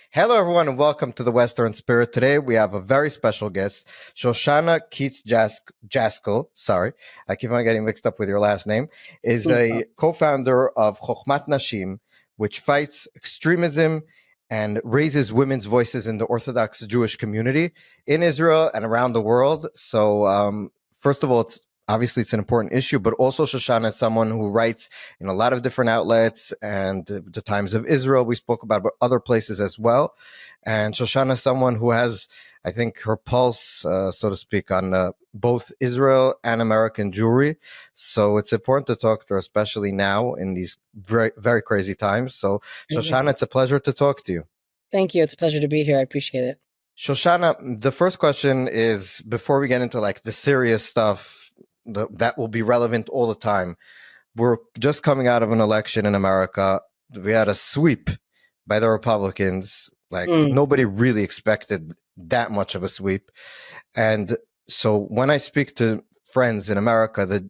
Hello, everyone, and welcome to the Western Spirit. Today, we have a very special guest, Shoshanna Keats Jaskoll. Sorry, I keep on getting mixed up with your last name. Is a co-founder of Chochmat Nashim, which fights extremism and raises women's voices in the Orthodox Jewish community in Israel and around the world. So, first of all, it's an important issue, but also Shoshanna is someone who writes in a lot of different outlets, and the Times of Israel we spoke about, but other places as well. And Shoshanna is someone who has, I think, her pulse, so to speak, on both Israel and American Jewry. So it's important to talk to her, especially now in these very, very crazy times. So Shoshanna, it's a pleasure to talk to you. Thank you. It's a pleasure to be here. I appreciate it. Shoshanna, the first question is, before we get into like the serious stuff, that will be relevant all the time. We're just coming out of an election in America. We had a sweep by the Republicans. Nobody really expected that much of a sweep. And so when I speak to friends in America,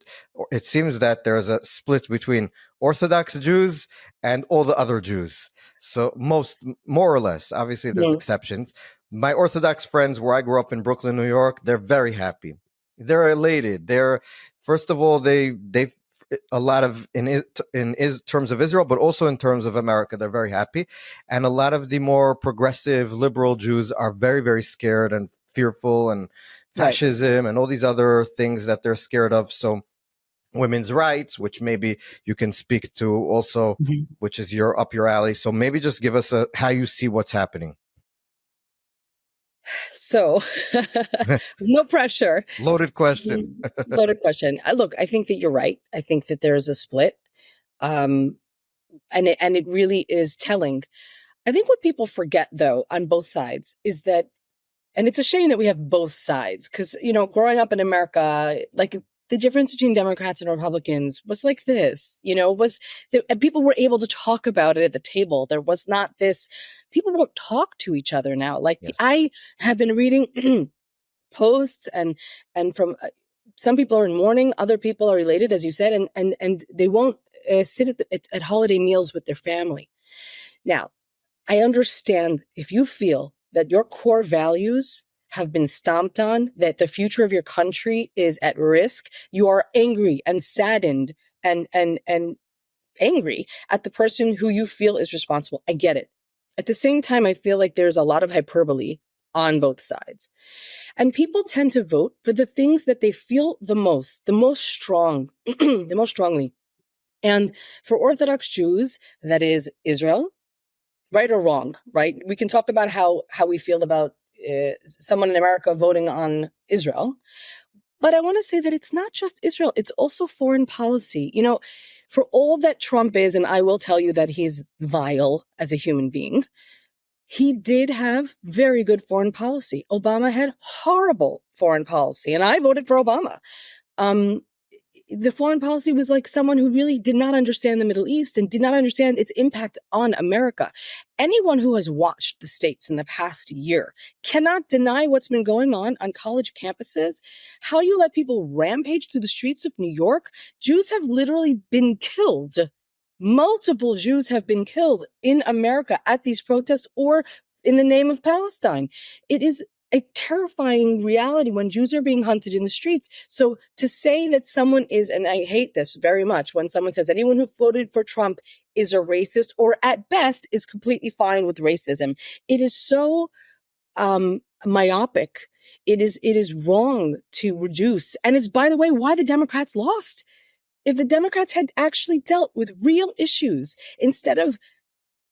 it seems that there's a split between Orthodox Jews and all the other Jews. So more or less, obviously there's exceptions. My Orthodox friends where I grew up in Brooklyn, New York, they're very happy. They're elated. First of all, they a lot of in terms of Israel, but also in terms of America, they're very happy. And a lot of the more progressive liberal Jews are very, very scared and fearful, and fascism and all these other things that they're scared of. So women's rights, which maybe you can speak to also, which is up your alley. So maybe just give us how you see what's happening. So, no pressure. Loaded question. Loaded question. Look, I think that you're right. I think that there is a split, and it really is telling. I think what people forget, though, on both sides is that, and it's a shame that we have both sides, because growing up in America, like the difference between Democrats and Republicans was like this. And people were able to talk about it at the table. There was not this. People won't talk to each other now. I have been reading posts and from some people are in mourning, other people are elated, as you said, and they won't sit at holiday meals with their family. Now, I understand if you feel that your core values have been stomped on, that the future of your country is at risk, you are angry and saddened and angry at the person who you feel is responsible. I get it. At the same time, I feel like there's a lot of hyperbole on both sides. And people tend to vote for the things that they feel the most strongly. And for Orthodox Jews, that is Israel, right or wrong, right? We can talk about how we feel about someone in America voting on Israel. But I want to say that it's not just Israel, it's also foreign policy. For all that Trump is, and I will tell you that he's vile as a human being, he did have very good foreign policy. Obama had horrible foreign policy, and I voted for Obama. The foreign policy was like someone who really did not understand the Middle East and did not understand its impact on America. Anyone who has watched the States in the past year cannot deny what's been going on college campuses, how you let people rampage through the streets of New York. Jews have literally been killed. Multiple Jews have been killed in America at these protests or in the name of Palestine. It is a terrifying reality when Jews are being hunted in the streets. So to say that someone is, and I hate this very much, when someone says anyone who voted for Trump is a racist, or at best is completely fine with racism, it is so myopic. It is wrong to reduce. And it's, by the way, why the Democrats lost. If the Democrats had actually dealt with real issues instead of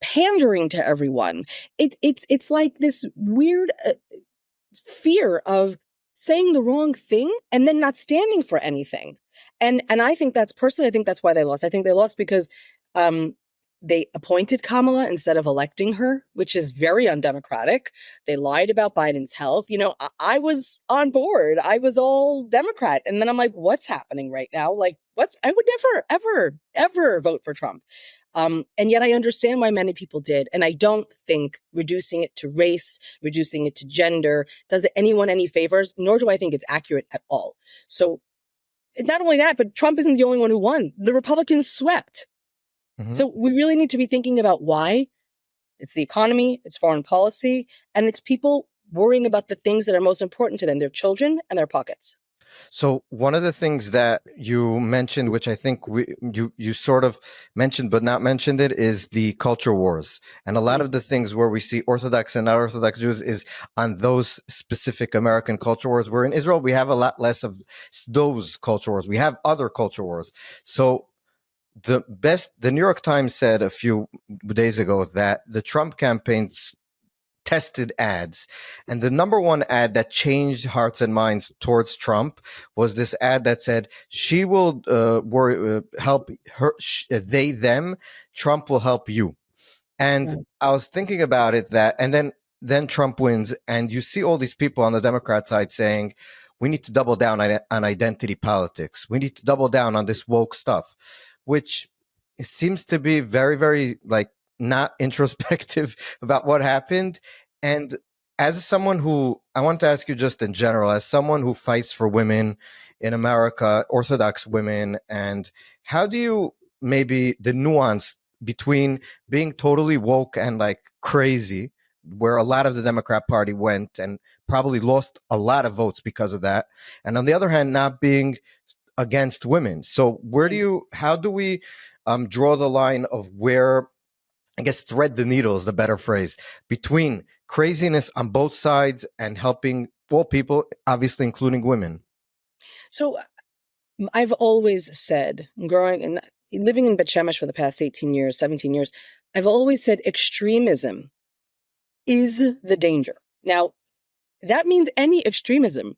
pandering to everyone, it's like this weird fear of saying the wrong thing and then not standing for anything. And I think that's why they lost. I think they lost because they appointed Kamala instead of electing her, which is very undemocratic. They lied about Biden's health. I was on board. I was all Democrat. And then I'm like, what's happening right now? I would never, ever vote for Trump. And yet I understand why many people did. And I don't think reducing it to race, reducing it to gender, does anyone any favors, nor do I think it's accurate at all. So not only that, but Trump isn't the only one who won. The Republicans swept. So we really need to be thinking about why. It's the economy, it's foreign policy, and it's people worrying about the things that are most important to them, their children and their pockets. So one of the things that you mentioned, which I think you sort of mentioned but not mentioned it, is the culture wars. And a lot of the things where we see Orthodox and not Orthodox Jews is on those specific American culture wars. Where in Israel we have a lot less of those culture wars. We have other culture wars. So the New York Times said a few days ago that the Trump campaign tested ads, and the number one ad that changed hearts and minds towards Trump was this ad that said she will help her, they them, Trump will help you. And I was thinking about it, and then Trump wins, and you see all these people on the Democrat side saying we need to double down on identity politics, we need to double down on this woke stuff, which seems to be very, very like not introspective about what happened. And as someone who, I want to ask you just in general, as someone who fights for women in America, Orthodox women, and how do you maybe the nuance between being totally woke and like crazy, where a lot of the Democrat Party went and probably lost a lot of votes because of that, and on the other hand, not being against women. So how do we draw the line of where, I guess, thread the needle is the better phrase, between craziness on both sides and helping all people, obviously including women? So I've always said, growing and living in Beit Shemesh for the past 18 years, 17 years, I've always said extremism is the danger. Now, that means any extremism.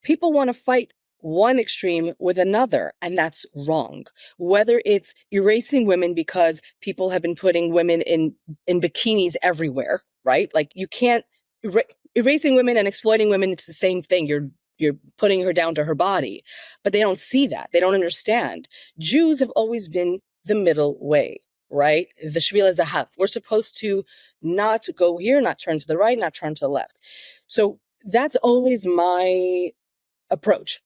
People want to fight one extreme with another, and that's wrong. Whether it's erasing women because people have been putting women in bikinis everywhere, right? Like you can't erasing women and exploiting women. It's the same thing. You're putting her down to her body, but they don't see that. They don't understand. Jews have always been the middle way, right? The Shvil Zahav. We're supposed to not go here, not turn to the right, not turn to the left. So that's always my approach.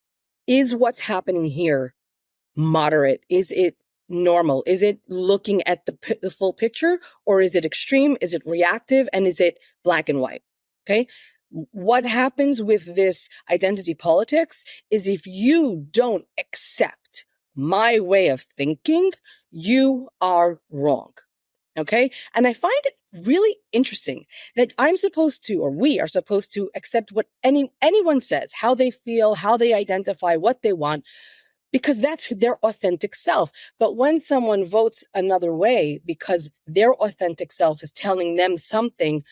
Is what's happening here moderate? Is it normal? Is it looking at the full picture, or is it extreme? Is it reactive? And is it black and white? Okay. What happens with this identity politics is if you don't accept my way of thinking, you are wrong. Okay. And I find it really interesting that I'm supposed to, or we are supposed to accept what anyone says, how they feel, how they identify, what they want, because that's their authentic self. But when someone votes another way because their authentic self is telling them something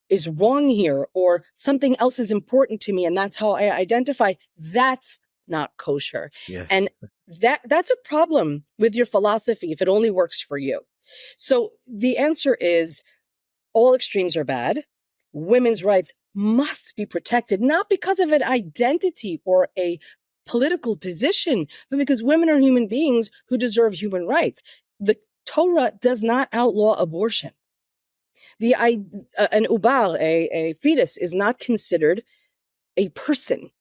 is wrong here, or something else is important to me, and that's how I identify, that's not kosher. Yes. And that's a problem with your philosophy if it only works for you. So the answer is all extremes are bad. Women's rights must be protected, not because of an identity or a political position, but because women are human beings who deserve human rights. The Torah does not outlaw abortion. An ubar, a fetus, is not considered a person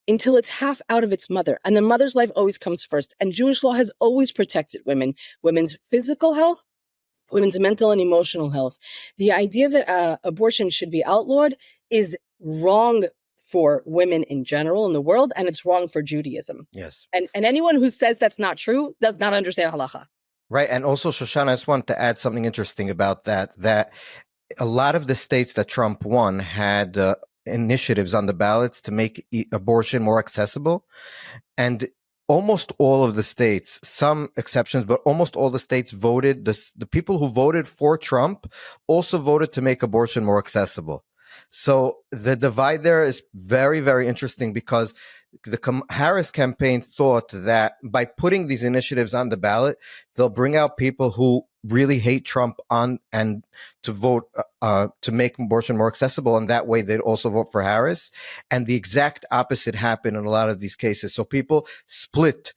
until it's half out of its mother. And the mother's life always comes first. And Jewish law has always protected women's physical health, women's mental and emotional health. The idea that abortion should be outlawed is wrong for women in general in the world, and it's wrong for Judaism. Yes. And anyone who says that's not true does not understand halacha. Right. And also, Shoshana, I just wanted to add something interesting about that a lot of the states that Trump won had initiatives on the ballots to make abortion more accessible. And almost all of the states, some exceptions, but almost all the states voted, the people who voted for Trump also voted to make abortion more accessible. So the divide there is very, very interesting, because the Harris campaign thought that by putting these initiatives on the ballot, they'll bring out people who really hate Trump and to vote to make abortion more accessible, and that way they'd also vote for Harris. And the exact opposite happened in a lot of these cases. So people split.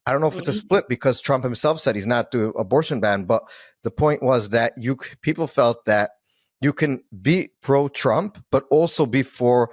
I don't know if it's a split because Trump himself said he's not doing abortion ban, but the point was that people felt that you can be pro-Trump, but also be for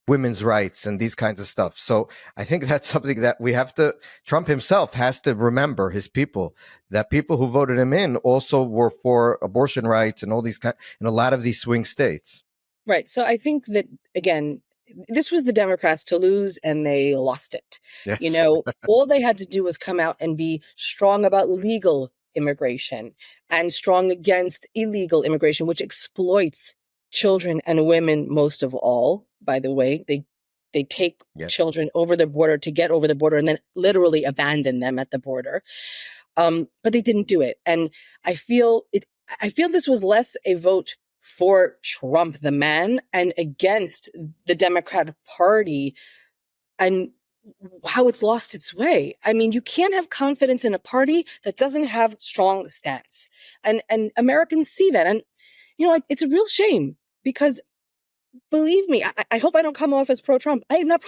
women's rights and these kinds of stuff. So I think that's something that we have to, Trump himself has to remember his people, that people who voted him in also were for abortion rights and all these in a lot of these swing states. Right. So I think that, again, this was the Democrats to lose, and they lost it. Yes. All they had to do was come out and be strong about legal immigration and strong against illegal immigration, which exploits children and women most of all. By the way, they take Yes. children over the border to get over the border and then literally abandon them at the border. But they didn't do it. And I feel this was less a vote for Trump, the man, and against the Democratic Party and how it's lost its way. I mean, you can't have confidence in a party that doesn't have strong stance. And Americans see that. And, it's a real shame because, believe me, I hope I don't come off as pro-Trump. I am not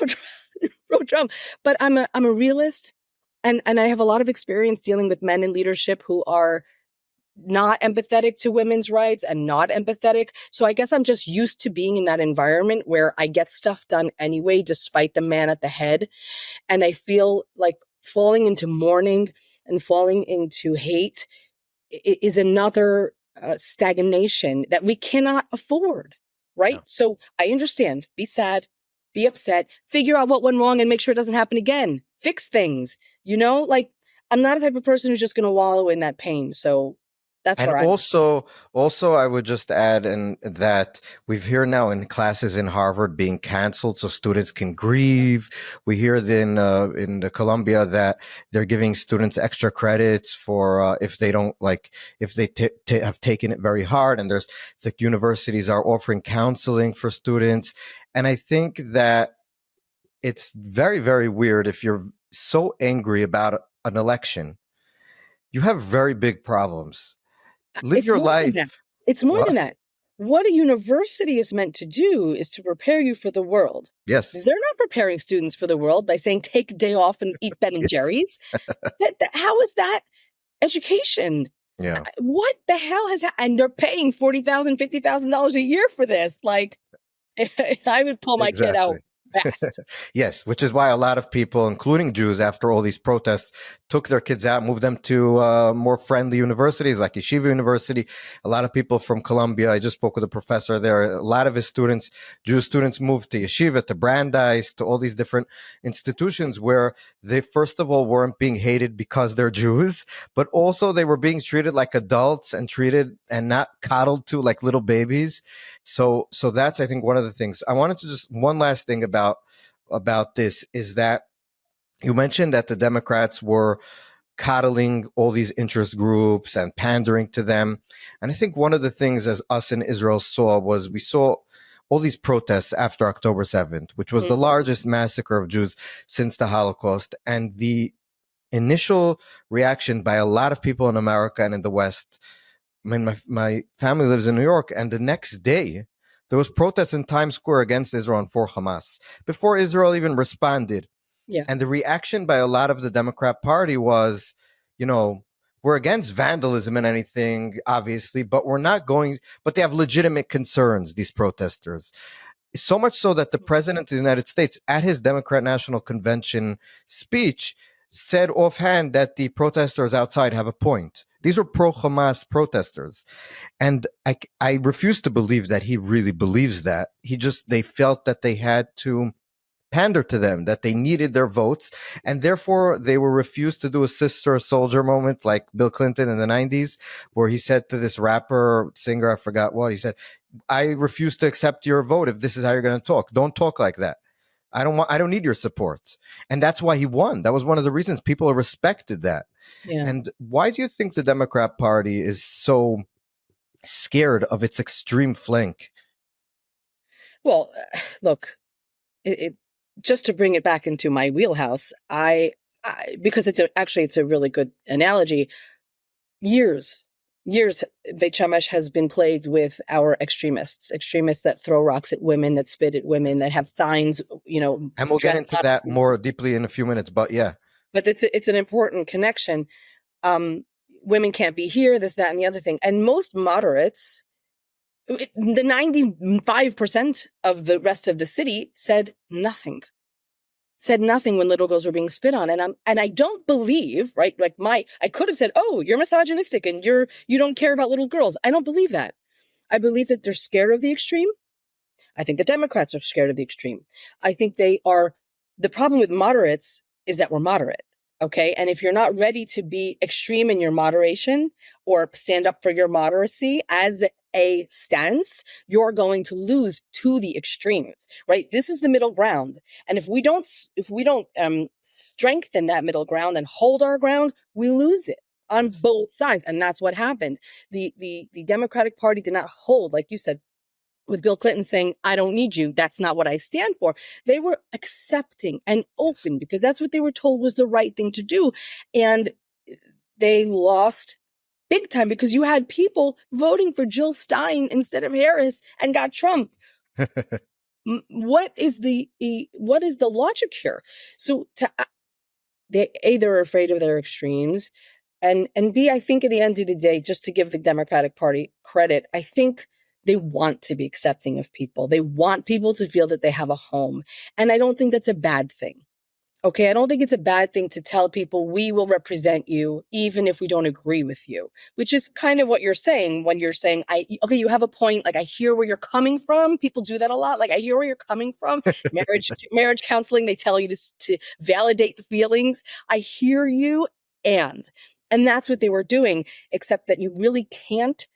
pro-Trump, but I'm a realist. And I have a lot of experience dealing with men in leadership who are not empathetic to women's rights and not empathetic. So I guess I'm just used to being in that environment where I get stuff done anyway, despite the man at the head. And I feel like falling into mourning and falling into hate is another stagnation that we cannot afford. Right. No. So I understand. Be sad, be upset, figure out what went wrong and make sure it doesn't happen again. Fix things, I'm not a type of person who's just going to wallow in that pain. So that's And where I'm. also, I would just add that we've heard now in classes in Harvard being canceled so students can grieve. We hear in the Columbia that they're giving students extra credits for if they don't if they have taken it very hard. And there's the universities are offering counseling for students. And I think that it's very, very weird if you're so angry about an election. You have very big problems. Live It's your more than life. that. It's more than What? that. What a university is meant to do is to prepare you for the world. Yes. They're not preparing students for the world by saying take a day off and eat Ben and Yes. Jerry's. How is that education? Yeah. What the hell has happened? And they're paying $40,000, $50,000 a year for this. Like, I would pull my kid out Exactly. fast. Yes, which is why a lot of people, including Jews, after all these protests, took their kids out, moved them to more friendly universities like Yeshiva University. A lot of people from Columbia, I just spoke with a professor there. A lot of his students, Jewish students, moved to Yeshiva, to Brandeis, to all these different institutions where they, first of all, weren't being hated because they're Jews, but also they were being treated like adults and treated and not coddled to like little babies. So that's, I think, one of the things. I wanted to just, one last thing about this is that you mentioned that the Democrats were coddling all these interest groups and pandering to them. And I think one of the things as us in Israel saw was we saw all these protests after October 7th, which was the largest massacre of Jews since the Holocaust. And the initial reaction by a lot of people in America and in the West, I mean, my family lives in New York, and the next day, there was protests in Times Square against Israel and for Hamas before Israel even responded. Yeah. And the reaction by a lot of the Democrat Party was, we're against vandalism and anything, obviously, but but they have legitimate concerns, these protesters. So much so that the president of the United States, at his Democrat National Convention speech, said offhand that the protesters outside have a point. These were pro-Hamas protesters. And I refuse to believe that he really believes that. They felt that they had to pander to them, that they needed their votes, and therefore they were refused to do a sister soldier moment like Bill Clinton in the 90s, where he said to this rapper, singer, I forgot what, he said, I refuse to accept your vote if this is how you're going to talk. Don't talk like that. I don't need your support. And that's why he won. That was one of the reasons people respected that. Yeah. And why do you think the Democrat Party is so scared of its extreme flank? Well, look, just to bring it back into my wheelhouse, because it's a really good analogy. Years, Beit Shemesh has been plagued with our extremists that throw rocks at women, that spit at women, that have signs, And we'll get into that more deeply in a few minutes, but yeah. But it's an important connection. Women can't be here, this, that, and the other thing. And most moderates The 95% of the rest of the city said nothing. Said nothing when little girls were being spit on. And I don't believe, right? Like I could have said, oh, you're misogynistic and you don't care about little girls. I don't believe that. I believe that they're scared of the extreme. I think the Democrats are scared of the extreme. I think the problem with moderates is that we're moderate. Okay. And if you're not ready to be extreme in your moderation or stand up for your moderacy as a stance, you're going to lose to the extremes, right? This is the middle ground. And if we don't strengthen that middle ground and hold our ground, we lose it on both sides. And that's what happened. The Democratic Party did not hold, like you said, with Bill Clinton saying, I don't need you. That's not what I stand for. They were accepting and open because that's what they were told was the right thing to do. And they lost big time because you had people voting for Jill Stein instead of Harris and got Trump. What is the logic here? So they're afraid of their extremes. And B, I think at the end of the day, just to give the Democratic Party credit, I think they want to be accepting of people. They want people to feel that they have a home. And I don't think that's a bad thing. Okay, I don't think it's a bad thing to tell people we will represent you even if we don't agree with you, which is kind of what you're saying when you're saying, okay, you have a point. Like, I hear where you're coming from. People do that a lot. Like, I hear where you're coming from. Marriage counseling, they tell you to validate the feelings. I hear you. And that's what they were doing, except that you really can't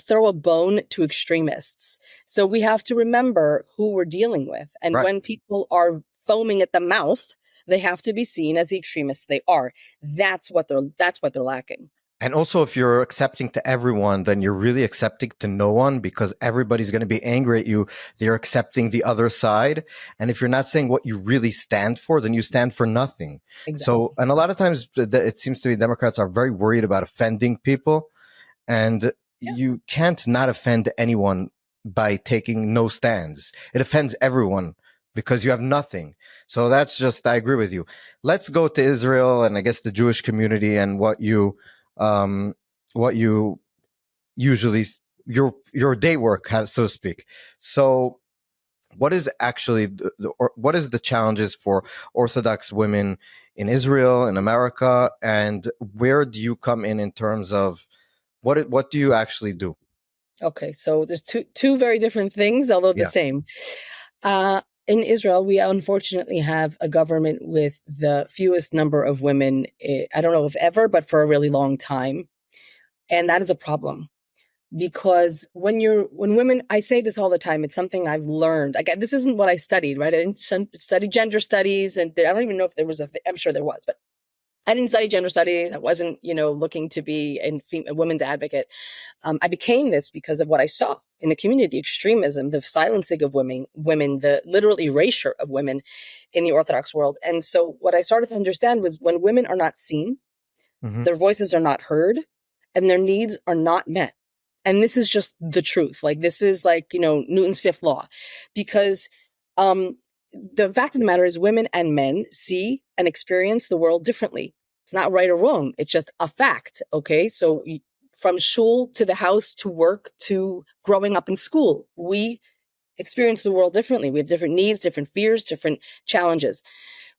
throw a bone to extremists. So we have to remember who we're dealing with. And Right. when people are foaming at the mouth, they have to be seen as the extremists they are. That's what they're lacking. And also, if you're accepting to everyone, then you're really accepting to no one because everybody's going to be angry at you. They're accepting the other side. And if you're not saying what you really stand for, then you stand for nothing. Exactly. So, and a lot of times it seems to me Democrats are very worried about offending people. And you can't not offend anyone by taking no stands. It offends everyone because you have nothing. So that's just, I agree with you. Let's go to Israel and I guess the Jewish community and what you usually, your day work, so to speak. So what is actually what is the challenges for Orthodox women in Israel, in America, and where do you come in terms of what do you actually do? Okay, so there's two very different things, although the same. In Israel, we unfortunately have a government with the fewest number of women, I don't know if ever, but for a really long time. And that is a problem. Because when women, I say this all the time, it's something I've learned. This isn't what I studied, right? I didn't study gender studies, and I don't even know if there was I'm sure there was, but I didn't study gender studies. I wasn't, looking to be a women's advocate. I became this because of what I saw in the community, the extremism, the silencing of women, the literal erasure of women in the Orthodox world. And so what I started to understand was when women are not seen, their voices are not heard, and their needs are not met. And this is just the truth. Like, this is like, Newton's fifth law, because the fact of the matter is women and men see and experience the world differently. It's not right or wrong. It's just a fact. Okay. So from shul to the house to work to growing up in school, we experience the world differently. We have different needs, different fears, different challenges.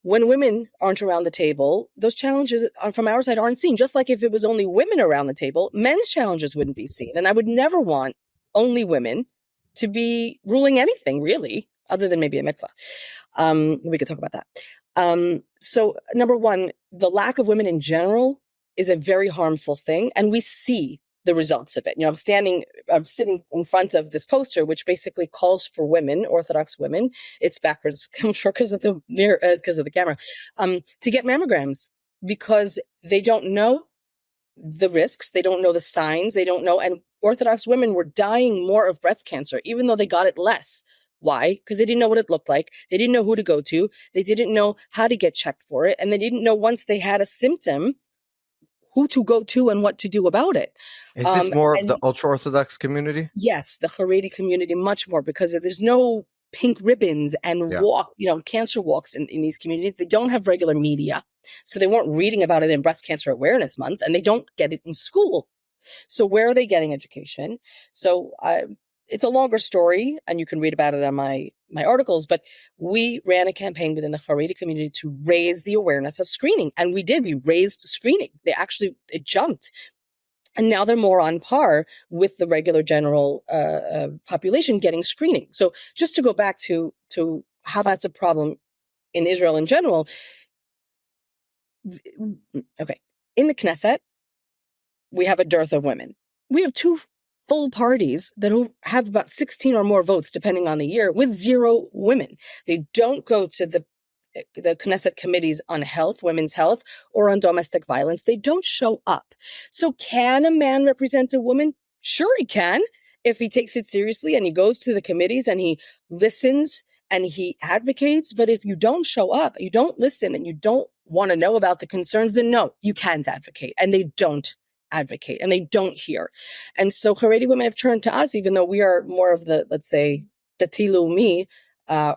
When women aren't around the table, those challenges from our side aren't seen. Just like if it was only women around the table, men's challenges wouldn't be seen. And I would never want only women to be ruling anything, really, other than maybe a mikvah. We could talk about that. So number one, the lack of women in general is a very harmful thing. And we see the results of it. I'm sitting in front of this poster, which basically calls for women, Orthodox women. It's backwards, I'm sure, because of the camera, to get mammograms because they don't know the risks. They don't know the signs. They don't know. And Orthodox women were dying more of breast cancer, even though they got it less. Why? Because they didn't know what it looked like. They didn't know who to go to. They didn't know how to get checked for it. And they didn't know once they had a symptom, who to go to and what to do about it. Is this more of the ultra-Orthodox community? Yes, the Haredi community, much more, because there's no pink ribbons and cancer walks in these communities. They don't have regular media. So they weren't reading about it in Breast Cancer Awareness Month, and they don't get it in school. So where are they getting education? So it's a longer story, and you can read about it on my articles, but we ran a campaign within the Haredi community to raise the awareness of screening. And we did. We raised screening. It jumped. And now they're more on par with the regular general population getting screening. So just to go back to how that's a problem in Israel in general. Okay. In the Knesset, we have a dearth of women. We have two full parties that have about 16 or more votes, depending on the year, with 0 women. They don't go to the Knesset committees on health, women's health, or on domestic violence. They don't show up. So can a man represent a woman? Sure he can, if he takes it seriously and he goes to the committees and he listens and he advocates. But if you don't show up, you don't listen, and you don't want to know about the concerns, then no, you can't advocate. And they don't advocate, and they don't hear. And so Haredi women have turned to us, even though we are more of the, let's say, Dati Leumi,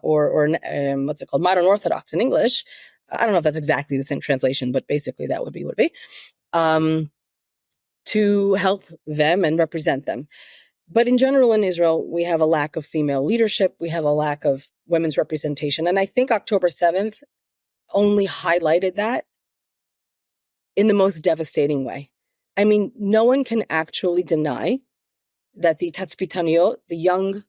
or what's it called, modern Orthodox in English. I don't know if that's exactly the same translation, but basically that would be what it be, to help them and represent them. But in general, in Israel, we have a lack of female leadership. We have a lack of women's representation. And I think October 7th only highlighted that in the most devastating way. I mean, no one can actually deny that the Tatzpitaniyot, the young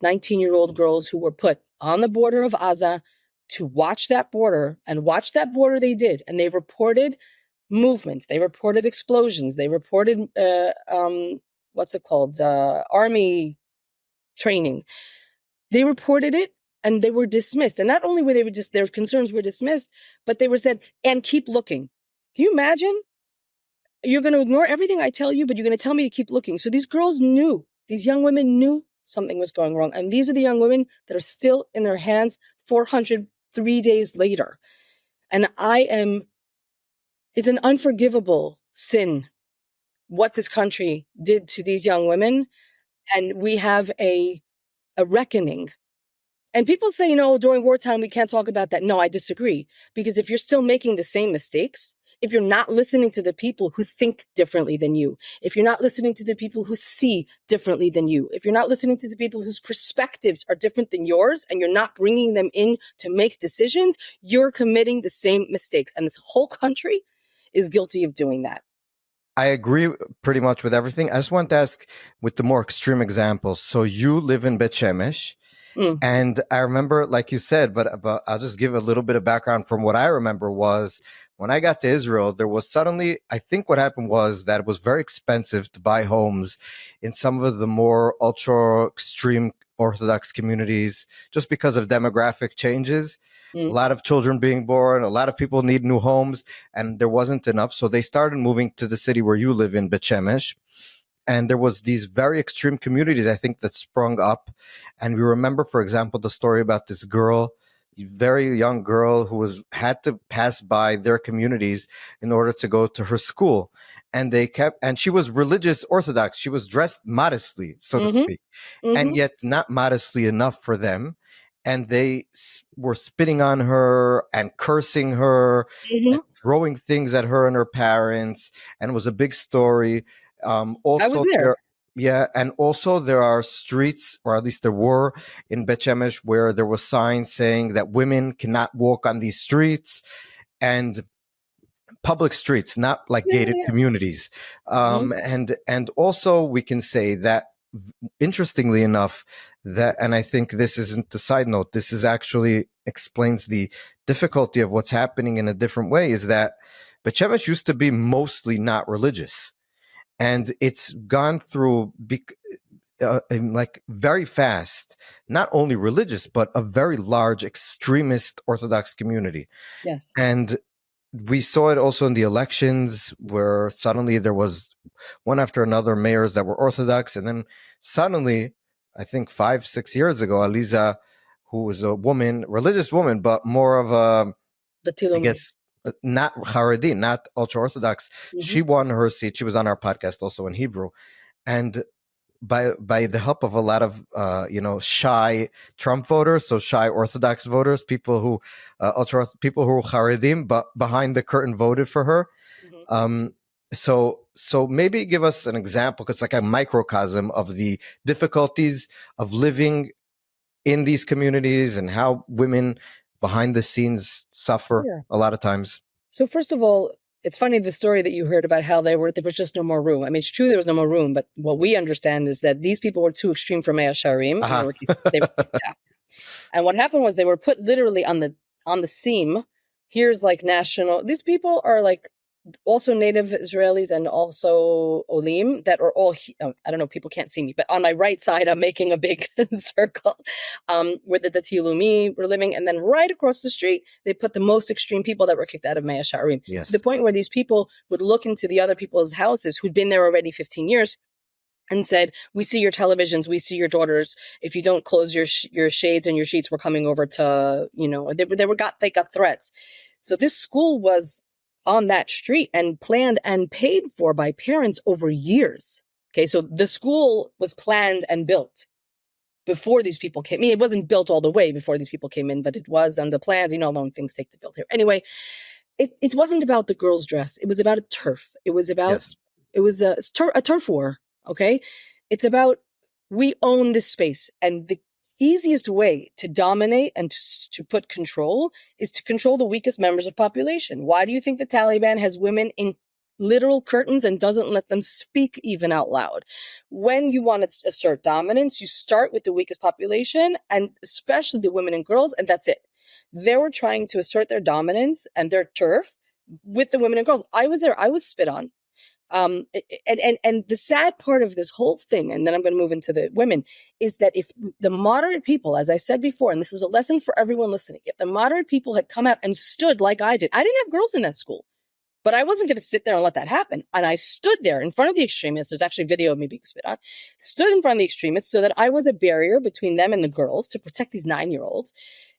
19-year-old girls who were put on the border of Gaza to watch that border, and watch that border they did. And they reported movements. They reported explosions. They reported, army training. They reported it, and they were dismissed. And not only were they their concerns were dismissed, but they were said, and keep looking. Can you imagine? You're going to ignore everything I tell you, but you're going to tell me to keep looking. So these girls knew, these young women knew something was going wrong. And these are the young women that are still in their hands 403 days later. And it's an unforgivable sin what this country did to these young women. And we have a reckoning. And people say, during wartime, we can't talk about that. No, I disagree. Because if you're still making the same mistakes, if you're not listening to the people who think differently than you, if you're not listening to the people who see differently than you, if you're not listening to the people whose perspectives are different than yours, and you're not bringing them in to make decisions, you're committing the same mistakes. And this whole country is guilty of doing that. I agree pretty much with everything. I just want to ask with the more extreme examples. So you live in Beit Shemesh. And I remember, like you said, but I'll just give a little bit of background from what I remember was when I got to Israel, there was suddenly, I think what happened was that it was very expensive to buy homes in some of the more ultra extreme Orthodox communities just because of demographic changes. A lot of children being born, a lot of people need new homes, and there wasn't enough. So they started moving to the city where you live in, Beit Shemesh. And there was these very extreme communities, I think, that sprung up. And we remember, for example, the story about this girl, very young girl who had to pass by their communities in order to go to her school. And she was religious Orthodox. She was dressed modestly, so to speak, and yet not modestly enough for them. And they were spitting on her and cursing her, and throwing things at her and her parents. And it was a big story. Also, I was there. And also there are streets, or at least there were in Beit Shemesh, where there was signs saying that women cannot walk on these streets, and public streets, not like gated communities. And also we can say that, interestingly enough, and I think this isn't a side note, this is actually explains the difficulty of what's happening in a different way, is that Beit Shemesh used to be mostly not religious. And it's gone through like very fast, not only religious, but a very large extremist Orthodox community. Yes. And we saw it also in the elections, where suddenly there was one after another mayors that were Orthodox. And then suddenly, I think 5-6 years ago, Aliza, who was a woman, religious woman, but more of a, I guess, not Haredi, not ultra-Orthodox. She won her seat. She was on our podcast also in Hebrew. And by the help of a lot of, shy Trump voters, so shy Orthodox voters, people who people who were Haredim, but behind the curtain voted for her. So maybe give us an example, because it's like a microcosm of the difficulties of living in these communities and how women behind the scenes suffer a lot of times. So first of all, it's funny the story that you heard about how there was just no more room. I mean, it's true there was no more room, but what we understand is that these people were too extreme for Mea Sharim, and they were kicked out. And what happened was they were put literally on the seam. Here's like national. These people are like also native Israelis and also Olim that are all, I don't know, people can't see me, but on my right side, I'm making a big circle where the Dati Leumi were living. And then right across the street, they put the most extreme people that were kicked out of Mea Sharim. Yes. To the point where these people would look into the other people's houses who'd been there already 15 years and said, we see your televisions, we see your daughters. If you don't close your shades and your sheets, we're coming over to, they got threats. So this school was on that street and planned and paid for by parents over years. Okay, so the school was planned and built before these people came. I mean, it wasn't built all the way before these people came in, but it was on the plans. You know how long things take to build here. Anyway, it wasn't about the girls' dress. It was about a turf. It was about, It was a turf war. Okay, it's about, we own this space, and the easiest way to dominate and to put control is to control the weakest members of population. Why do you think the Taliban has women in literal curtains and doesn't let them speak even out loud? When you want to assert dominance, you start with the weakest population, and especially the women and girls, and that's it. They were trying to assert their dominance and their turf with the women and girls. I was there. I was spit on. And the sad part of this whole thing, and then I'm going to move into the women, is that if the moderate people, as I said before, and this is a lesson for everyone listening, if the moderate people had come out and stood like I did, I didn't have girls in that school, but I wasn't going to sit there and let that happen. And I stood there in front of the extremists. There's actually a video of me being spit on. Stood in front of the extremists so that I was a barrier between them and the girls to protect these 9-year-olds.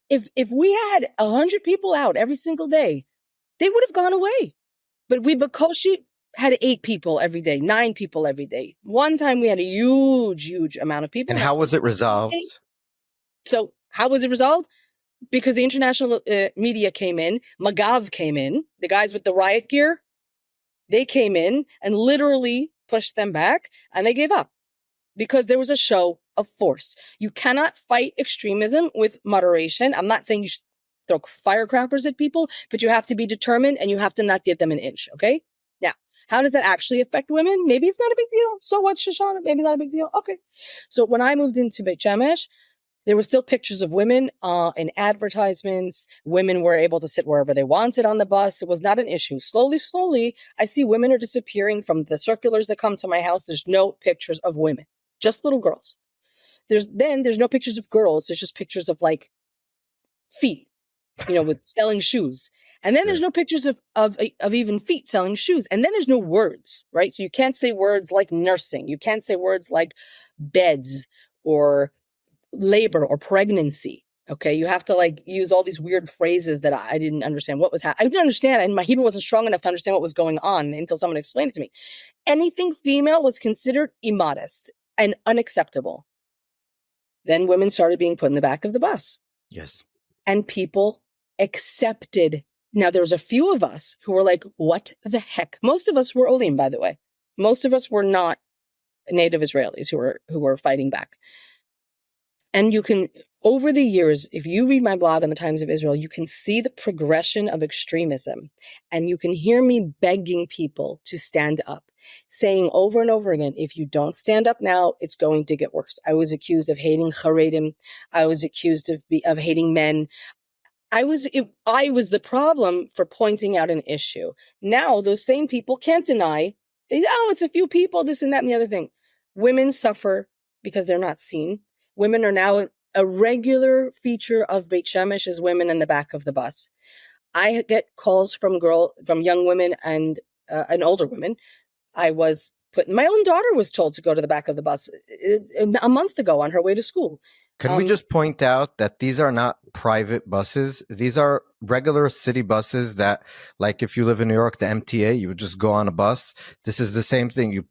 If we had 100 people out every single day, they would have gone away. But because she had 8 people every day, 9 people every day. One time we had a huge amount of people. And how was it resolved? So how was it resolved? Because the international media came in, Magav came in, the guys with the riot gear, they came in and literally pushed them back, and they gave up because there was a show of force. You cannot fight extremism with moderation. I'm not saying you should throw firecrackers at people, but you have to be determined and you have to not give them an inch, okay? How does that actually affect women? Maybe it's not a big deal. So what, Shoshana? Maybe it's not a big deal. Okay. So when I moved into Beit Shemesh, there were still pictures of women in advertisements. Women were able to sit wherever they wanted on the bus. It was not an issue. Slowly, I see women are disappearing from the circulars that come to my house. There's no pictures of women, just little girls. There's no pictures of girls. There's just pictures of like feet, with selling shoes. And then there's no pictures of even feet selling shoes. And then there's no words, right? So you can't say words like nursing. You can't say words like beds or labor or pregnancy. Okay. You have to like use all these weird phrases that I didn't understand what was happening. I didn't understand. And my Hebrew wasn't strong enough to understand what was going on until someone explained it to me. Anything female was considered immodest and unacceptable. Then women started being put in the back of the bus. Yes. And people accepted. Now, there was a few of us who were like, what the heck? Most of us were Olim, by the way. Most of us were not native Israelis who were fighting back. And you can, over the years, if you read my blog on the Times of Israel, you can see the progression of extremism. And you can hear me begging people to stand up, saying over and over again, if you don't stand up now, it's going to get worse. I was accused of hating Haredim. I was accused of hating men. I was the problem for pointing out an issue. Now, those same people can't deny, it's a few people, this and that and the other thing. Women suffer because they're not seen. Women are now a regular feature of Beit Shemesh as women in the back of the bus. I get calls from young women and older women. My own daughter was told to go to the back of the bus a month ago on her way to school. Can we just point out that these are not private buses? These are regular city buses that, like if you live in New York, the MTA, you would just go on a bus. This is the same thing. You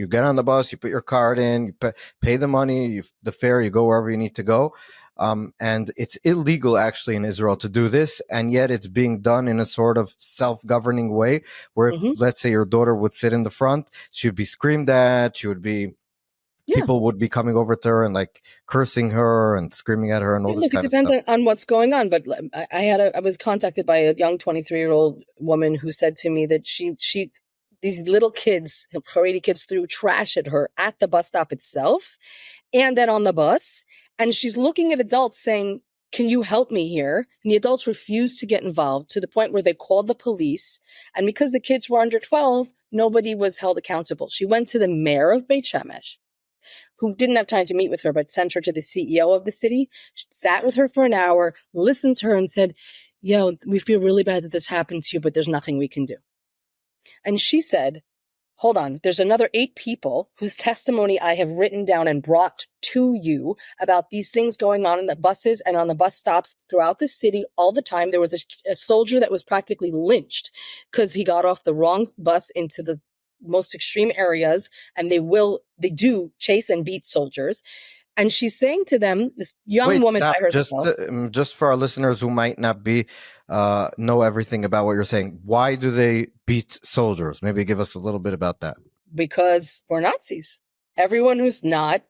get on the bus, you put your card in, you pay the money, the fare, you go wherever you need to go. And it's illegal actually in Israel to do this, and yet it's being done in a sort of self-governing way, where if, let's say, your daughter would sit in the front, she would be screamed at, people would be coming over to her and like cursing her and screaming at her and all this Look, it kind of depends stuff. on what's going on. But I was contacted by a young 23-year-old woman who said to me that these little kids, Haredi kids, threw trash at her at the bus stop itself, and then on the bus. And she's looking at adults saying, "Can you help me here?" And the adults refused to get involved, to the point where they called the police. And because the kids were under 12, nobody was held accountable. She went to the mayor of Beit Shemesh, who didn't have time to meet with her, but sent her to the CEO of the city, sat with her for an hour, listened to her, and said, "Yo, we feel really bad that this happened to you, but there's nothing we can do." And she said, "Hold on, there's another 8 people whose testimony I have written down and brought to you about these things going on in the buses and on the bus stops throughout the city all the time. There was a soldier that was practically lynched because he got off the wrong bus into the most extreme areas, and they do chase and beat soldiers." And she's saying to them, this young Wait, woman stop. by herself, Just for our listeners who might not be know everything about what you're saying, why do they beat soldiers? Maybe give us a little bit about that. because we're Nazis. Everyone who's not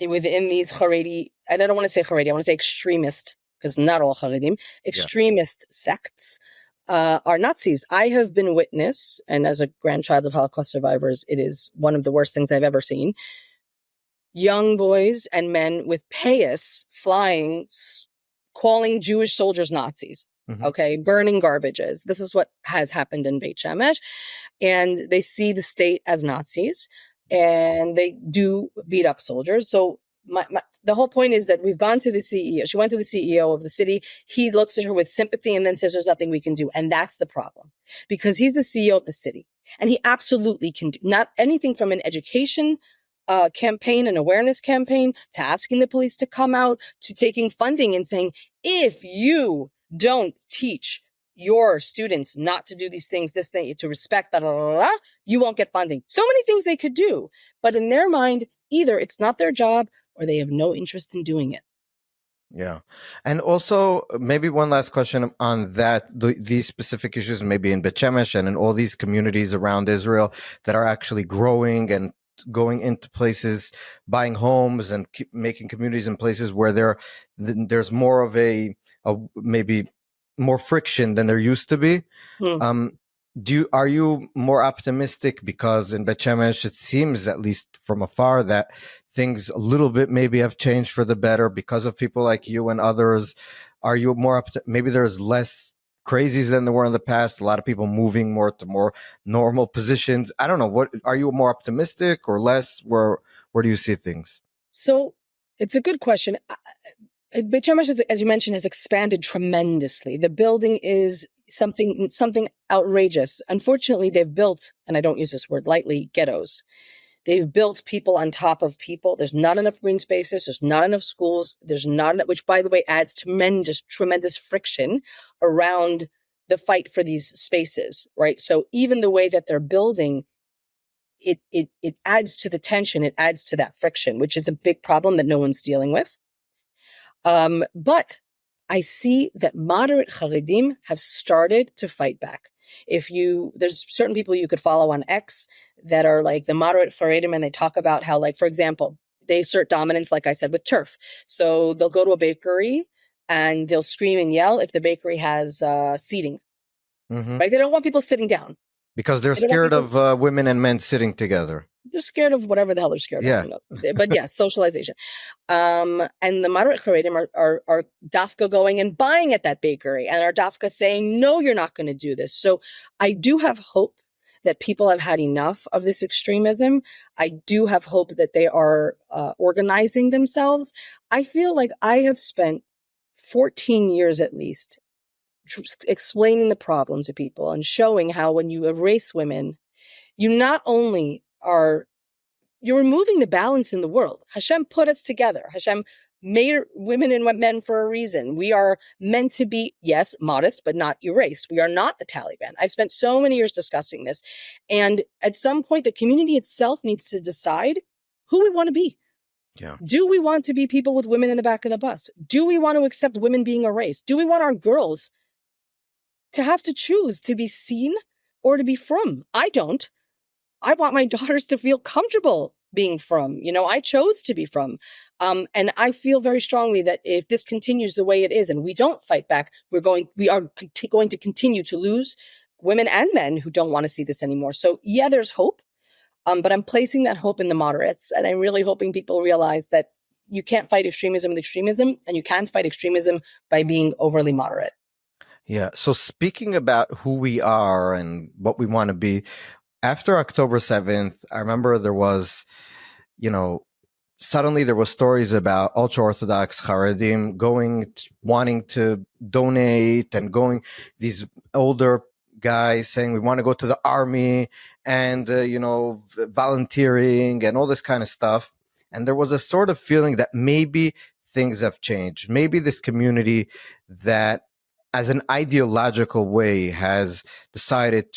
within these Haredi, and I don't want to say Haredi, I want to say extremist, because not all Haredim, extremist sects are Nazis. I have been witness, and as a grandchild of Holocaust survivors, it is one of the worst things I've ever seen. Young boys and men with payas flying, calling Jewish soldiers Nazis. Okay, burning garbages. This is what has happened in Beit Shemesh. And they see the state as Nazis, and they do beat up soldiers. So the whole point is that we've gone to the CEO. She went to the CEO of the city. He looks at her with sympathy and then says there's nothing we can do. And that's the problem, because he's the CEO of the city, and he absolutely can do not anything from an education campaign, an awareness campaign, to asking the police to come out, to taking funding and saying, if you don't teach your students not to do these things, this thing, to respect, blah, blah, blah, blah, you won't get funding. So many things they could do. But in their mind, either it's not their job or they have no interest in doing it. Yeah. And also, maybe one last question on that, these specific issues, maybe in Beit Shemesh and in all these communities around Israel that are actually growing and going into places, buying homes and making communities in places where there's more of a maybe more friction than there used to be. Are you more optimistic because in Beit Shemesh it seems, at least from afar, that things a little bit maybe have changed for the better because of people like you and others? Are you more maybe there's less crazies than there were in the past, a lot of people moving more to more normal positions? I don't know, what are you more optimistic or less? Where do you see things? So it's a good question. Beit Shemesh, as you mentioned, has expanded tremendously. The building is something outrageous. Unfortunately, they've built, and I don't use this word lightly, ghettos. They've built people on top of people. There's not enough green spaces. There's not enough schools. There's not enough, which, by the way, adds tremendous friction around the fight for these spaces, right? So even the way that they're building, it adds to the tension. It adds to that friction, which is a big problem that no one's dealing with. But I see that moderate Haredim have started to fight back. There's certain people you could follow on X that are like the moderate Haredim, and they talk about how, like, for example, they assert dominance, like I said, with turf. So they'll go to a bakery and they'll scream and yell if the bakery has seating, right? They don't want people sitting down. Because they're scared of women and men sitting together. They're scared of whatever the hell they're scared of. But yes, socialization. And the moderate Haredim are dafka going and buying at that bakery, and are dafka saying, no, you're not going to do this. So I do have hope that people have had enough of this extremism. I do have hope that they are organizing themselves. I feel like I have spent 14 years at least explaining the problem to people and showing how when you erase women, you not only you're removing the balance in the world. Hashem put us together. Hashem made women and men for a reason. We are meant to be, yes, modest, but not erased. We are not the Taliban. I've spent so many years discussing this. And at some point, the community itself needs to decide who we want to be. Yeah. Do we want to be people with women in the back of the bus? Do we want to accept women being erased? Do we want our girls to have to choose to be seen or to be from? I don't. I want my daughters to feel comfortable being from. I chose to be from. And I feel very strongly that if this continues the way it is and we don't fight back, we are going to continue to lose women and men who don't want to see this anymore. So yeah, there's hope. But I'm placing that hope in the moderates. And I'm really hoping people realize that you can't fight extremism with extremism, and you can't fight extremism by being overly moderate. Yeah. So speaking about who we are and what we want to be, after October 7th, I remember there was, suddenly there was stories about ultra-Orthodox Haredim wanting to donate and these older guys saying we want to go to the army and, volunteering and all this kind of stuff. And there was a sort of feeling that maybe things have changed. Maybe this community that as an ideological way has decided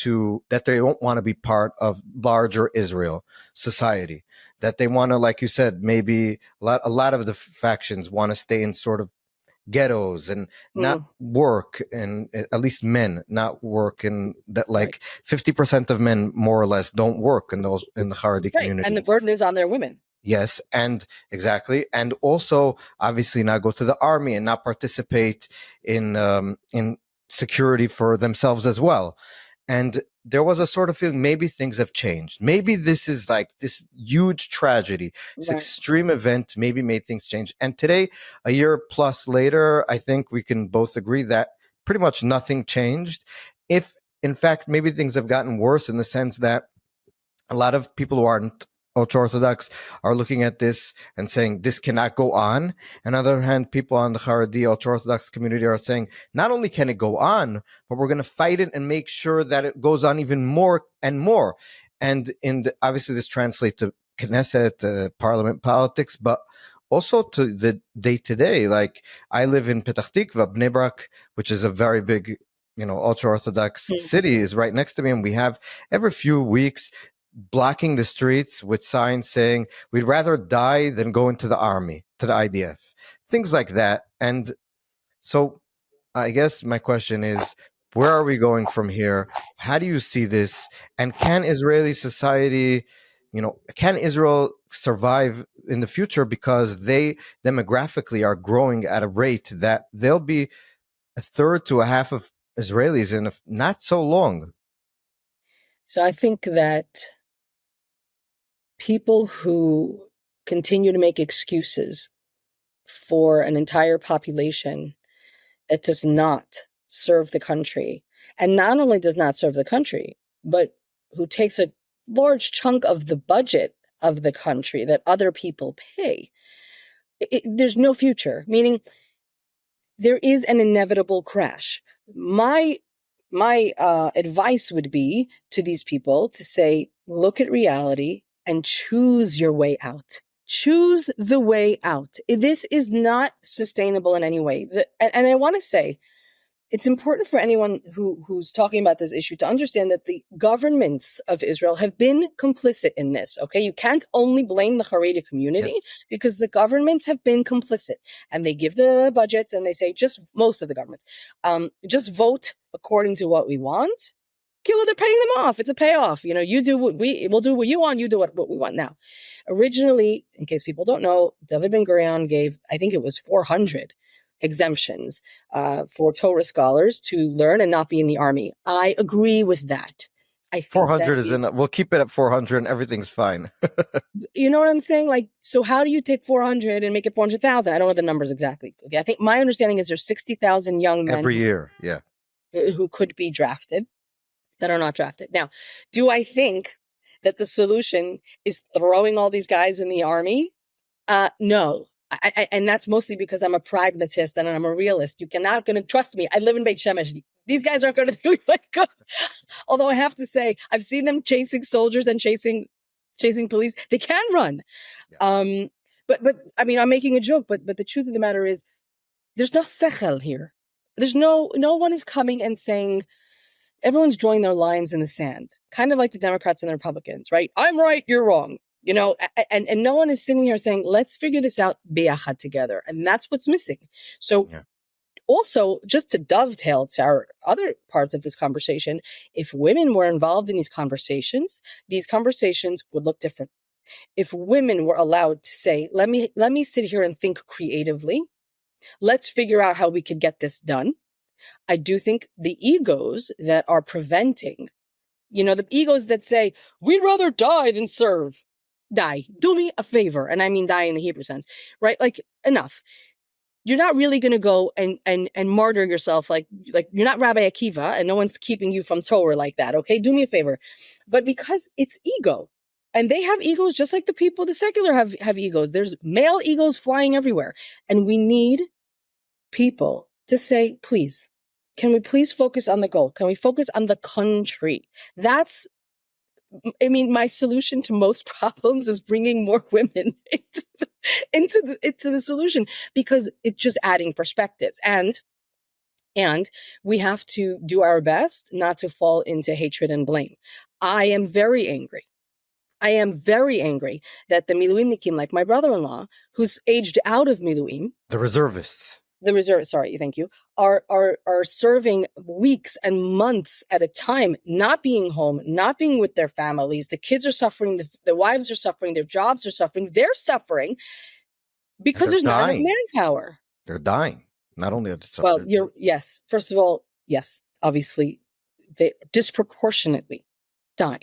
that they don't want to be part of larger Israel society, that they want to, like you said, maybe a lot of the factions want to stay in sort of ghettos and not work, and at least men not work, and that like 50% of men more or less don't work in the Haredi community. And the burden is on their women. Yes, and exactly, and also obviously not go to the army and not participate in security for themselves as well. And there was a sort of feeling maybe things have changed. Maybe this is like this huge tragedy, this extreme event maybe made things change. And today, a year plus later, I think we can both agree that pretty much nothing changed. If in fact, maybe things have gotten worse in the sense that a lot of people who aren't ultra-Orthodox are looking at this and saying this cannot go on. On the other hand, people on the Haredi ultra-Orthodox community are saying not only can it go on, but we're going to fight it and make sure that it goes on even more and more. And obviously this translates to Knesset, parliament politics, but also to the day-to-day. Like I live in Petach Tikva, Bnei Brak, which is a very big, ultra-Orthodox city, is right next to me. And we have every few weeks blocking the streets with signs saying we'd rather die than go into the army, to the IDF, things like that. And so I guess my question is, where are we going from here? How do you see this? And can Israeli society, can Israel survive in the future, because they demographically are growing at a rate that they'll be a third to a half of Israelis in not so long? So I think that people who continue to make excuses for an entire population that does not serve the country, and not only does not serve the country, but who takes a large chunk of the budget of the country that other people pay, there's no future, meaning there is an inevitable crash. My advice would be to these people to say, look at reality and choose your way out. Choose the way out. This is not sustainable in any way. And I want to say, it's important for anyone who's talking about this issue to understand that the governments of Israel have been complicit in this, okay? You can't only blame the Haredi community, because the governments have been complicit. And they give the budgets and they say, most of the governments, just vote according to what we want. Okay, well, they're paying them off. It's a payoff. You do we'll do what you want, you do what we want now. Originally, in case people don't know, David Ben-Gurion gave, I think it was 400 exemptions for Torah scholars to learn and not be in the army. I agree with that. I think 400 is enough. We'll keep it at 400 and everything's fine. You know what I'm saying? Like, so how do you take 400 and make it 400,000? I don't know the numbers exactly. Okay, I think my understanding is there's 60,000 young men every year, who could be drafted that are not drafted. Now, do I think that the solution is throwing all these guys in the army? No. And that's mostly because I'm a pragmatist and I'm a realist. You're not going to trust me. I live in Beit Shemesh. These guys aren't going to do you good. Although I have to say, I've seen them chasing soldiers and chasing police. They can run. Yes. But I mean, I'm making a joke, but the truth of the matter is, there's no sechel here. There's no one is coming and saying, everyone's drawing their lines in the sand, kind of like the Democrats and the Republicans, right? I'm right, you're wrong. And no one is sitting here saying, let's figure this out biachad together. And that's what's missing. So also, just to dovetail to our other parts of this conversation, if women were involved in these conversations would look different. If women were allowed to say, let me sit here and think creatively, let's figure out how we could get this done. I do think the egos that are preventing, the egos that say, we'd rather die than serve. Die. Do me a favor. And I mean die in the Hebrew sense, right? Like, enough. You're not really going to go and martyr yourself. Like you're not Rabbi Akiva and no one's keeping you from Torah like that. Okay. Do me a favor. But because it's ego and they have egos, just like the secular have egos. There's male egos flying everywhere. And we need people to say, please, can we please focus on the goal? Can we focus on the country? My solution to most problems is bringing more women into the solution, because it's just adding perspectives. And we have to do our best not to fall into hatred and blame. I am very angry that the Miluimnikim, like my brother-in-law, who's aged out of Miluim, the reservists, sorry, thank you, are serving weeks and months at a time, not being home, not being with their families. The kids are suffering, the wives are suffering, their jobs are suffering, they're suffering because there's not enough manpower. They're dying. Not only are they suffering. Well, yes. First of all, yes, obviously, they disproportionately dying.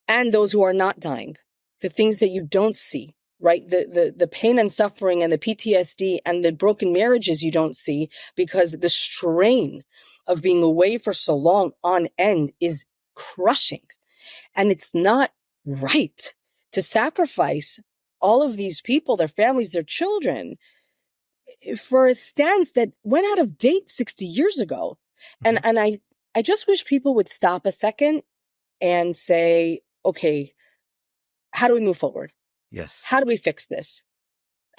And those who are not dying, the things that you don't see, right? The pain and suffering and the PTSD and the broken marriages you don't see, because the strain of being away for so long on end is crushing. And it's not right to sacrifice all of these people, their families, their children, for a stance that went out of date 60 years ago. And I just wish people would stop a second and say, okay, how do we move forward? Yes. How do we fix this?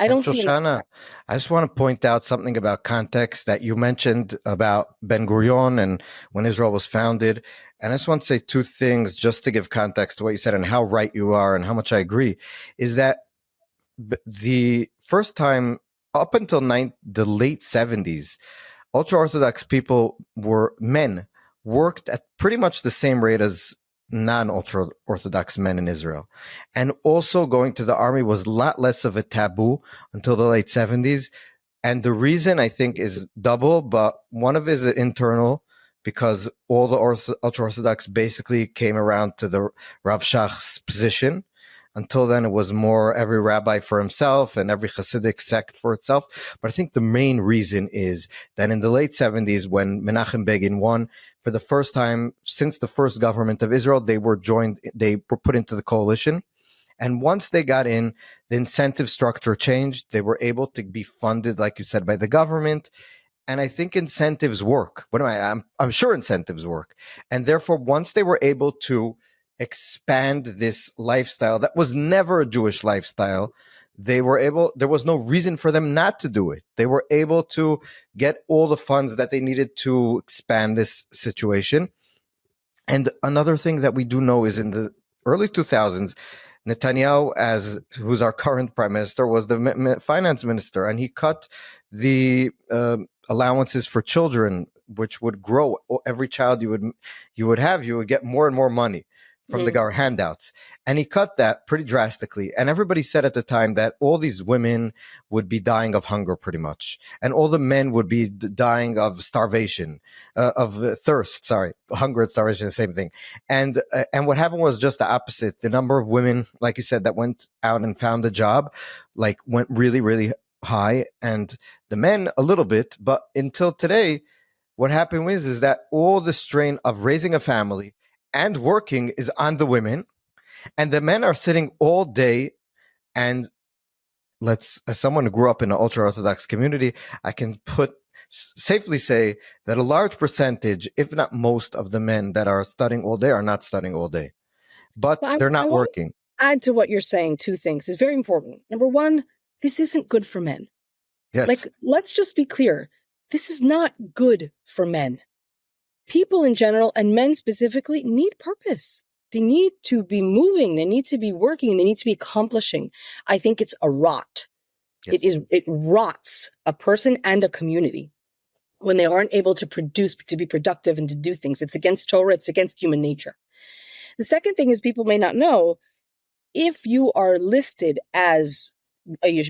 I don't see. Shoshanna, I just want to point out something about context that you mentioned about Ben Gurion and when Israel was founded. And I just want to say two things just to give context to what you said and how right you are and how much I agree, is that the first time up until the late 70s, ultra-Orthodox people men worked at pretty much the same rate as non-ultra-Orthodox men in Israel. And also going to the army was a lot less of a taboo until the late 70s. And the reason, I think, is double, but one of it is internal, because all the ultra-Orthodox basically came around to the Rav Shach's position. Until then, it was more every rabbi for himself and every Hasidic sect for itself. But I think the main reason is that in the late 70s, when Menachem Begin won, for the first time since the first government of Israel, they were put into the coalition. And once they got in, the incentive structure changed. They were able to be funded, like you said, by the government. And I think incentives work. I'm sure incentives work. And therefore, once they were able to expand this lifestyle that was never a Jewish lifestyle, there was no reason for them not to do it. They were able to get all the funds that they needed to expand this situation. And another thing that we do know is in the early 2000s, Netanyahu, who's our current prime minister, was the finance minister, and he cut the allowances for children, which would grow. Every child you would get more and more money from the government handouts. And he cut that pretty drastically. And everybody said at the time that all these women would be dying of hunger pretty much. And all the men would be dying of starvation, of thirst, hunger and starvation, the same thing. And what happened was just the opposite. The number of women, like you said, that went out and found a job, went really, really high. And the men a little bit, but until today, what happened is that all the strain of raising a family and working is on the women, and the men are sitting all day. And as someone who grew up in an ultra-Orthodox community, I can safely say that a large percentage, if not most, of the men that are studying all day are not studying all day, but they're not working. Add to what you're saying, two things is very important. Number one, this isn't good for men. Yes. Let's just be clear. This is not good for men. People in general, and men specifically, need purpose. They need to be moving. They need to be working. They need to be accomplishing. I think it's a rot. Yes. It rots a person and a community when they aren't able to produce, to be productive and to do things. It's against Torah. It's against human nature. The second thing is, people may not know, if you are listed as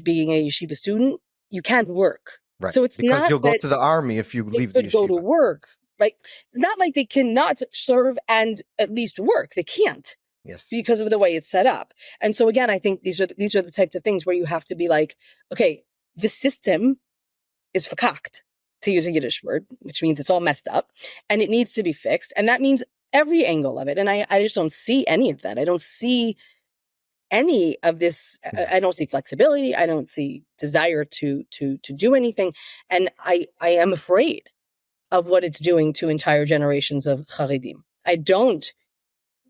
being a yeshiva student, you can't work. Right. So it's because not you'll go that to the army if you they leave the could go to yeshiva. work, right? It's not like they cannot serve and at least work. They can't. Yes. Because of the way it's set up. And so again, I think these are the types of things where you have to be like, okay, the system is verkackt, to use a Yiddish word, which means it's all messed up, and it needs to be fixed. And that means every angle of it. And I just don't see any of that. I don't see any of this. I don't see flexibility. I don't see desire to do anything. And I am afraid of what it's doing to entire generations of Haredim. I don't.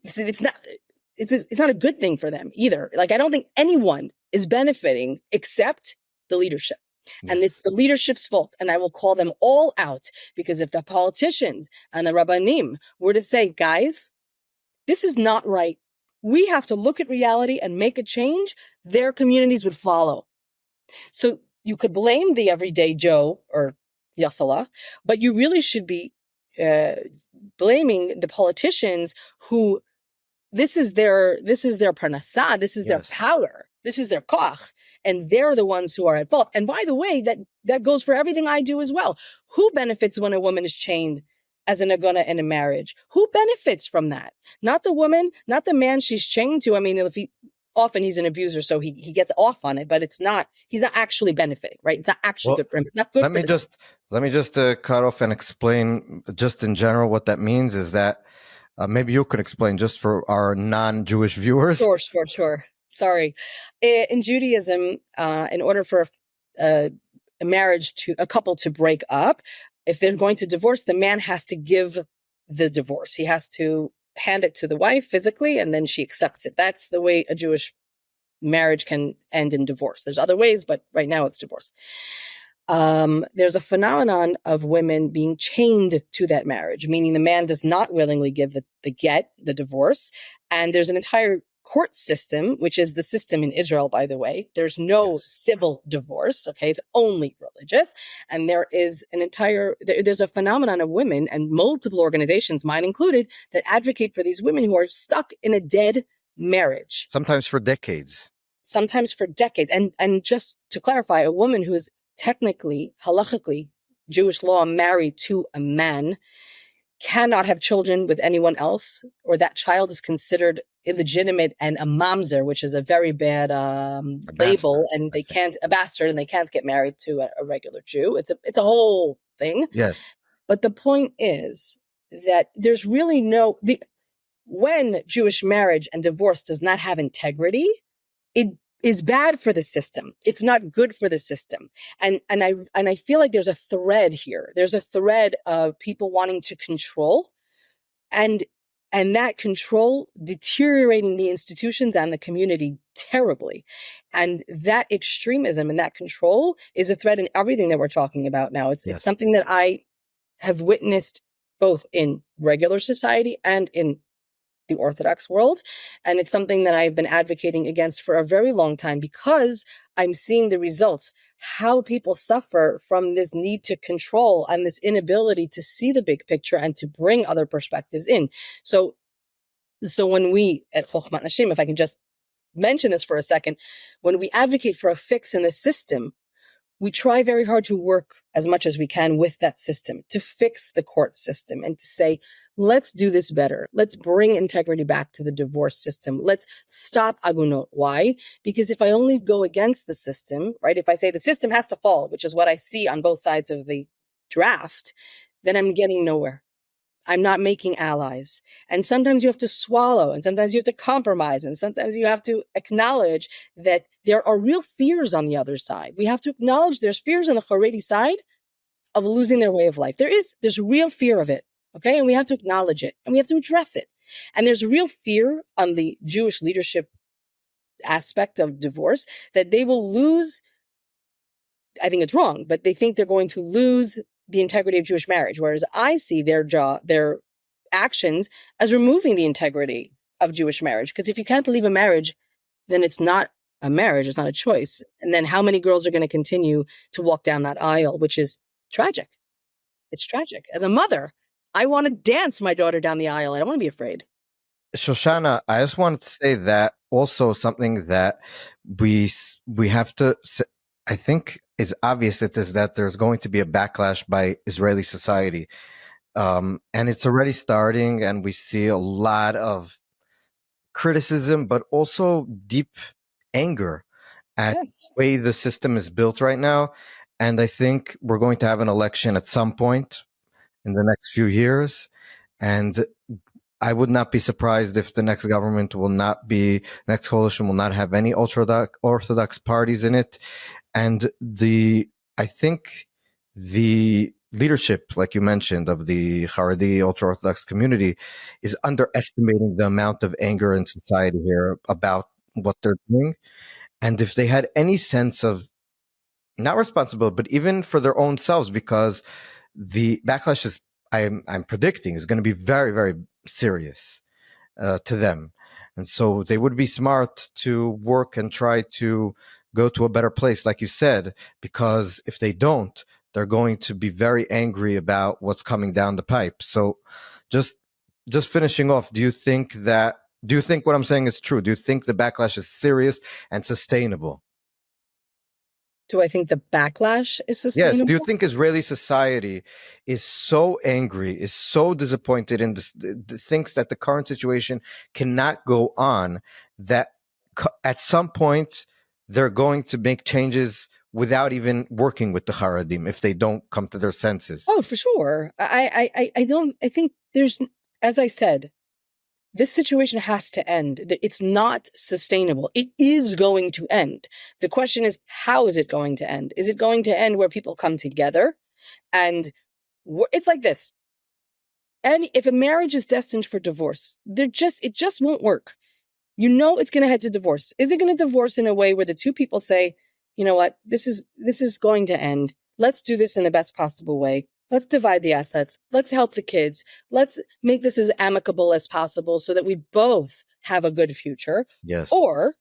It's not a good thing for them either. Like, I don't think anyone is benefiting except the leadership. Yes. And it's the leadership's fault. And I will call them all out, because if the politicians and the Rabbanim were to say, guys, this is not right, we have to look at reality and make a change, their communities would follow. So you could blame the everyday Joe or Yasala, but you really should be blaming the politicians who this is their parnassah, this is their power, this is their koch, and they're the ones who are at fault. And by the way, that goes for everything I do as well. Who benefits when a woman is chained as an agona in a marriage? Who benefits from that? Not the woman, not the man she's chained to. I mean, often he's an abuser, so he gets off on it, but he's not actually benefiting, right? It's not actually good for him. It's not good let me just cut off and explain just in general what that means. Is that maybe you could explain just for our non-Jewish viewers? Sure. Sorry. In Judaism, in order for a couple to break up, if they're going to divorce, the man has to give the divorce. He has to hand it to the wife physically, and then she accepts it. That's the way a Jewish marriage can end in divorce. There's other ways, but right now it's divorce. There's a phenomenon of women being chained to that marriage, meaning the man does not willingly give the divorce. And there's an entire court system, which is the system in Israel, by the way. There's no civil divorce. Okay. It's only religious. And there is there's a phenomenon of women, and multiple organizations, mine included, that advocate for these women who are stuck in a dead marriage. Sometimes for decades. And just to clarify, a woman who is technically, halachically, Jewish law, married to a man cannot have children with anyone else, or that child is considered illegitimate and a mamzer, which is a very bad label, and they can't, a bastard, and they can't get married to a regular Jew. It's a whole thing. Yes. But the point is that there's really when Jewish marriage and divorce does not have integrity, it is bad for the system. It's not good for the system. And I feel like there's a thread here. There's a thread of people wanting to control, and that control deteriorating the institutions and the community terribly. And that extremism and that control is a thread in everything that we're talking about now. It's something that I have witnessed both in regular society and in the Orthodox world. And it's something that I've been advocating against for a very long time, because I'm seeing the results, how people suffer from this need to control and this inability to see the big picture and to bring other perspectives in. So when we at Chochmat Nashim, if I can just mention this for a second, when we advocate for a fix in the system, we try very hard to work as much as we can with that system to fix the court system and to say, let's do this better. Let's bring integrity back to the divorce system. Let's stop agunot. Why? Because if I only go against the system, right? If I say the system has to fall, which is what I see on both sides of the draft, then I'm getting nowhere. I'm not making allies. And sometimes you have to swallow, and sometimes you have to compromise, and sometimes you have to acknowledge that there are real fears on the other side. We have to acknowledge there's fears on the Haredi side of losing their way of life. There's real fear of it. Okay. And we have to acknowledge it, and we have to address it. And there's real fear on the Jewish leadership aspect of divorce that they will lose. I think it's wrong, but they think they're going to lose the integrity of Jewish marriage. Whereas I see their actions as removing the integrity of Jewish marriage. Because if you can't leave a marriage, then it's not a marriage, it's not a choice. And then how many girls are going to continue to walk down that aisle, which is tragic. It's tragic. As a mother, I want to dance my daughter down the aisle. I don't want to be afraid. Shoshana, I just wanted to say that also something that we have to, I think is obvious, that there's going to be a backlash by Israeli society. And it's already starting, and we see a lot of criticism, but also deep anger at Yes. the way the system is built right now. And I think we're going to have an election at some point in the next few years. And I would not be surprised if the next government will not be, next coalition will not have any ultra-Orthodox parties in it. And I think the leadership, like you mentioned, of the Haredi ultra-Orthodox community is underestimating the amount of anger in society here about what they're doing. And if they had any sense of not responsibility, but even for their own selves, because the backlash is, I'm predicting, is going to be very, very serious to them. And so they would be smart to work and try to go to a better place, like you said, because if they don't, they're going to be very angry about what's coming down the pipe. So just finishing off, do you think what I'm saying is true? Do you think the backlash is serious and sustainable? Do I think the backlash is sustainable? Yes. Do you think Israeli society is so angry, is so disappointed, and thinks that the current situation cannot go on, that at some point they're going to make changes without even working with the Haredim if they don't come to their senses? Oh, for sure. I think there's, as I said, this situation has to end. It's not sustainable. It is going to end. The question is, how is it going to end? Is it going to end where people come together? And it's like this. And if a marriage is destined for divorce, it just won't work. You know it's going to head to divorce. Is it going to divorce in a way where the two people say, you know what, this is going to end. Let's do this in the best possible way. Let's divide the assets. Let's help the kids. Let's make this as amicable as possible so that we both have a good future. Yes. Or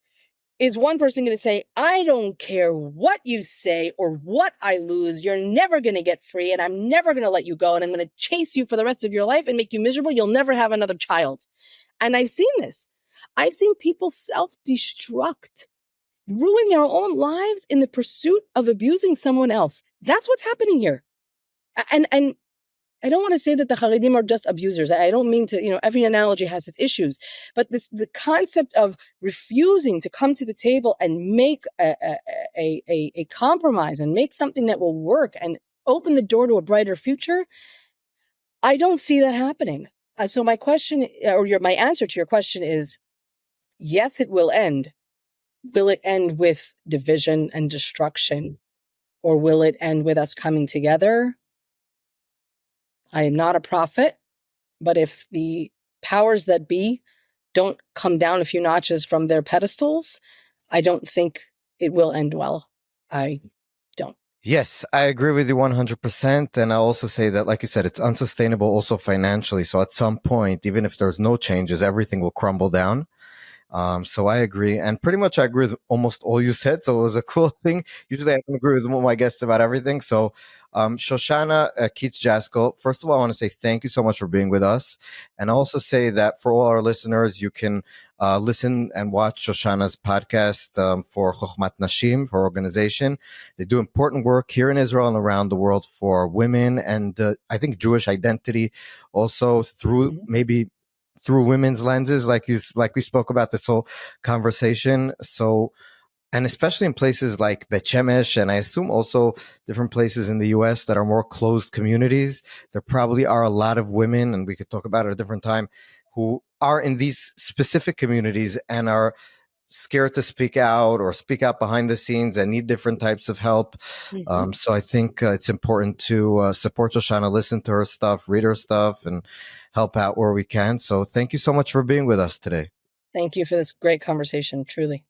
is one person going to say, I don't care what you say or what I lose. You're never going to get free, and I'm never going to let you go, and I'm going to chase you for the rest of your life and make you miserable. You'll never have another child. And I've seen this. I've seen people self-destruct, ruin their own lives in the pursuit of abusing someone else. That's what's happening here. And I don't want to say that the Haredim are just abusers. I don't mean to, every analogy has its issues. But the concept of refusing to come to the table and make a compromise and make something that will work and open the door to a brighter future, I don't see that happening. So my question, my answer to your question is, yes, it will end. Will it end with division and destruction? Or will it end with us coming together? I am not a prophet, but if the powers that be don't come down a few notches from their pedestals, I don't think it will end well. I don't. Yes, I agree with you 100%. And I also say that, like you said, it's unsustainable also financially. So at some point, even if there's no changes, everything will crumble down. So I agree. And pretty much I agree with almost all you said. So it was a cool thing. Usually I don't agree with my guests about everything. So Shoshanna Keats Jaskoll, first of all, I want to say thank you so much for being with us. And also say that for all our listeners, you can listen and watch Shoshanna's podcast for Chochmat Nashim, her organization. They do important work here in Israel and around the world for women and I think Jewish identity, also through maybe through women's lenses, like we spoke about this whole conversation. So, and especially in places like Beit Shemesh, and I assume also different places in the US that are more closed communities, there probably are a lot of women, and we could talk about it at a different time, who are in these specific communities and are scared to speak out or speak out behind the scenes and need different types of help. So I think it's important to support Shoshanna, listen to her stuff, read her stuff, and help out where we can. So thank you so much for being with us today. Thank you for this great conversation, truly.